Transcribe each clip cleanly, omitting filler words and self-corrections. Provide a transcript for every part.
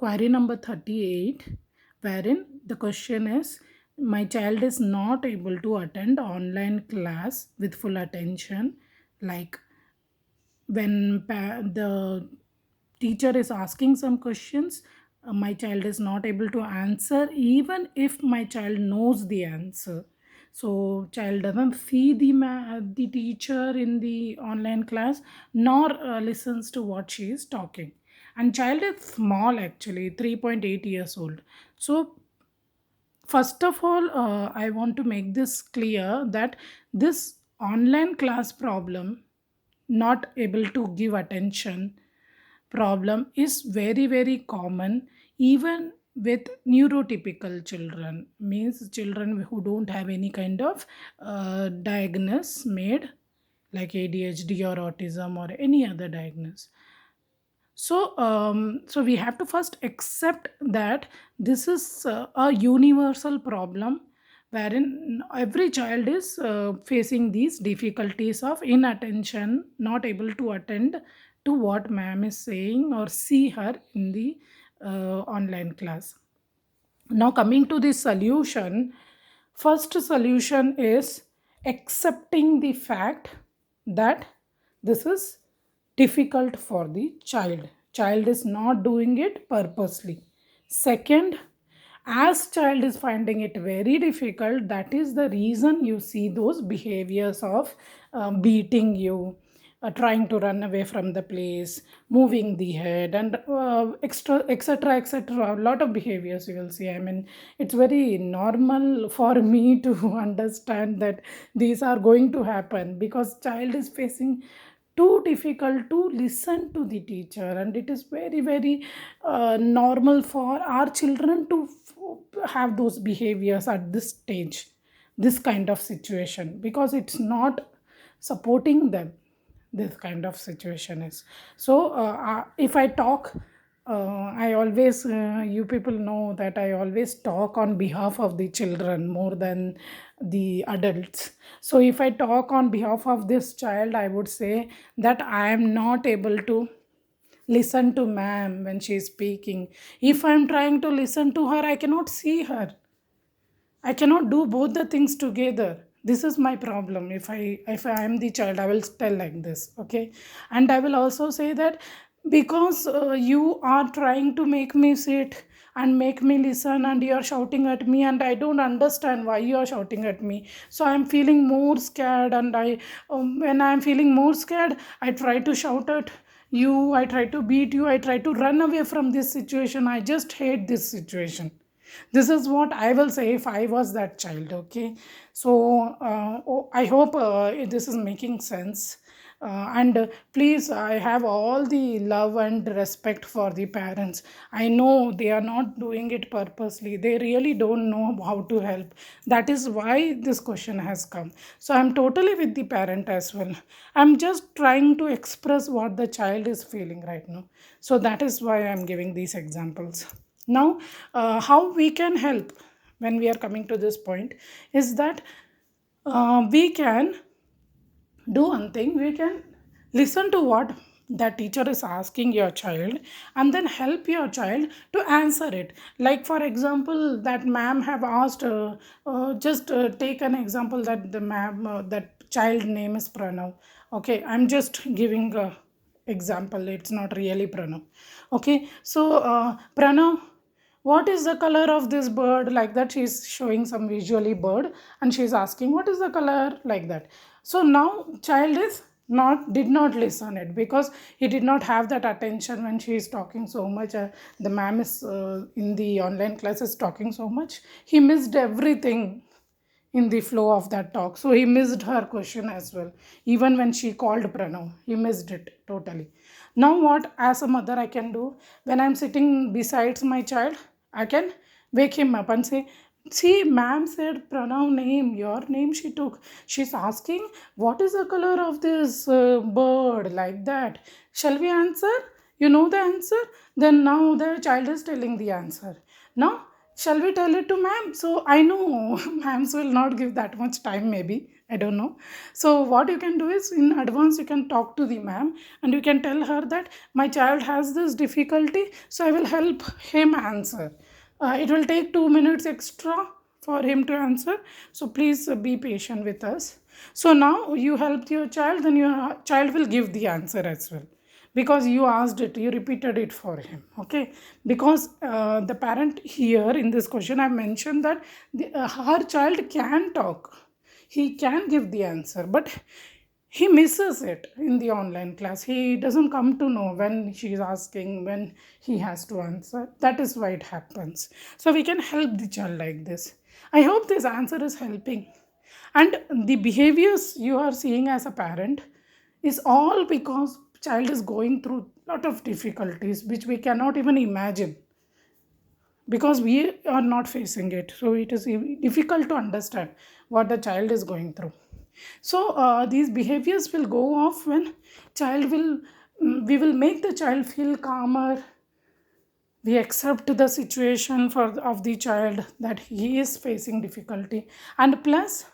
query number 38, wherein the question is, my child is not able to attend online class with full attention, like when the teacher is asking some questions, my child is not able to answer even if my child knows the answer. So child doesn't see the teacher in the online class, nor listens to what she is talking. And child is small, actually 3.8 years old. So first of all, I want to make this clear that this online class problem, not able to give attention problem, is very very common even with neurotypical children, means children who don't have any kind of diagnosis made, like ADHD or autism or any other diagnosis. So we have to first accept that this is a universal problem, wherein every child is facing these difficulties of inattention, not able to attend to what ma'am is saying or see her in the online class. Now, coming to the solution, first solution is accepting the fact that this is difficult for the child. Child is not doing it purposely. Second, as child is finding it very difficult, that is the reason you see those behaviors of beating you, trying to run away from the place, moving the head, and extra, etc., etc. A lot of behaviors you will see. I mean, it's very normal for me to understand that these are going to happen because child is facing too difficult to listen to the teacher, and it is very very normal for our children to have those behaviors at this stage, this kind of situation, because it's not supporting them. This kind of situation is so if I talk, I always you people know that I always talk on behalf of the children more than the adults. So if I talk on behalf of this child, I would say that I am not able to listen to ma'am when she is speaking. If I am trying to listen to her, I cannot see her. I cannot do both the things together. This is my problem. If I am the child, I will tell like this, okay? And I will also say that because you are trying to make me sit and make me listen, and you are shouting at me, and I don't understand why you are shouting at me. So I am feeling more scared, and I when I am feeling more scared, I try to shout at you, I try to beat you, I try to run away from this situation. I just hate this situation. This is what I will say if I was that child, okay? So I hope this is making sense. And please, I have all the love and respect for the parents. I know they are not doing it purposely, they really don't know how to help. That is why this question has come. So I'm totally with the parent as well. I'm just trying to express what the child is feeling right now. So that is why I'm giving these examples. Now, how we can help when we are coming to this point is that we can do one thing. We can listen to what the teacher is asking your child, and then help your child to answer it. Like for example, that ma'am have asked, just take an example that the ma'am, that child name is Pranav. Okay, I'm just giving a example, it's not really Pranav. Okay, so Pranav, what is the color of this bird? Like that, she's showing some visually bird, and she's asking what is the color, like that. So now child is not did not listen it because he did not have that attention when she is talking so much. The ma'am is in the online class is talking so much, he missed everything in the flow of that talk. So he missed her question as well. Even when she called Pranav, he missed it totally. Now, what as a mother I can do when I'm sitting besides my child, I can wake him up and say, see, ma'am said Pranav name, your name she took. She's asking, what is the color of this bird, like that? Shall we answer? You know the answer? Then now the child is telling the answer. Now Shall we tell it to ma'am? So I know ma'ams will not give that much time, maybe. I don't know. So what you can do is in advance you can talk to the ma'am and you can tell her that my child has this difficulty, so I will help him answer. It will take 2 minutes extra for him to answer. So please be patient with us. So now you helped your child, then your child will give the answer as well, because you asked it, you repeated it for him. Okay, because the parent here in this question I mentioned that her child can talk, he can give the answer, but he misses it in the online class. He doesn't come to know when she is asking, when he has to answer. That is why it happens. So we can help the child like this. I hope this answer is helping. And the behaviors you are seeing as a parent is all because child is going through lot of difficulties which we cannot even imagine, because we are not facing it, so it is difficult to understand what the child is going through. So these behaviors will go off when child will we will make the child feel calmer. We accept the situation for of the child that he is facing difficulty. And plus,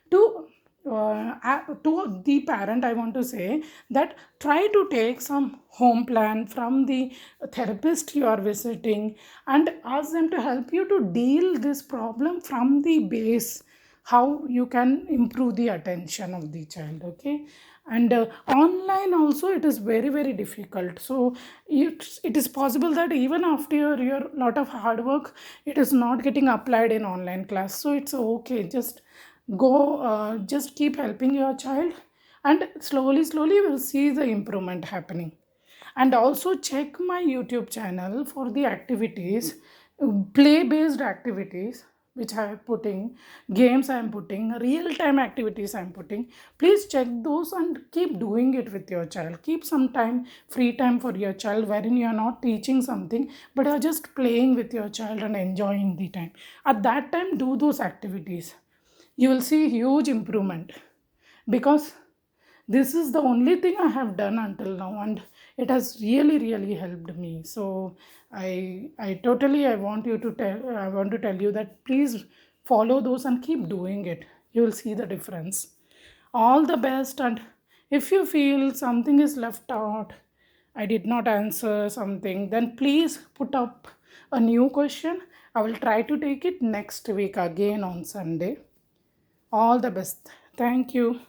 to to the parent I want to say that try to take some home plan from the therapist you are visiting, and ask them to help you to deal this problem from the base, how you can improve the attention of the child. Okay, and online also it is very very difficult. So it is possible that even after your lot of hard work, it is not getting applied in online class. So it's okay, just go, just keep helping your child, and slowly slowly we'll see the improvement happening. And also check my YouTube channel for the activities, play based activities which I am putting, games I am putting, real time activities I am putting. Please check those and keep doing it with your child. Keep some time, free time for your child, wherein you are not teaching something but you are just playing with your child and enjoying the time. At that time, do those activities. You will see huge improvement, because this is the only thing I have done until now, and it has really really helped me. So I totally I want to tell you that please follow those and keep doing it. You will see the difference. All the best. And if you feel something is left out, I did not answer something, then please put up a new question. I will try to take it next week again on Sunday. All the best. Thank you.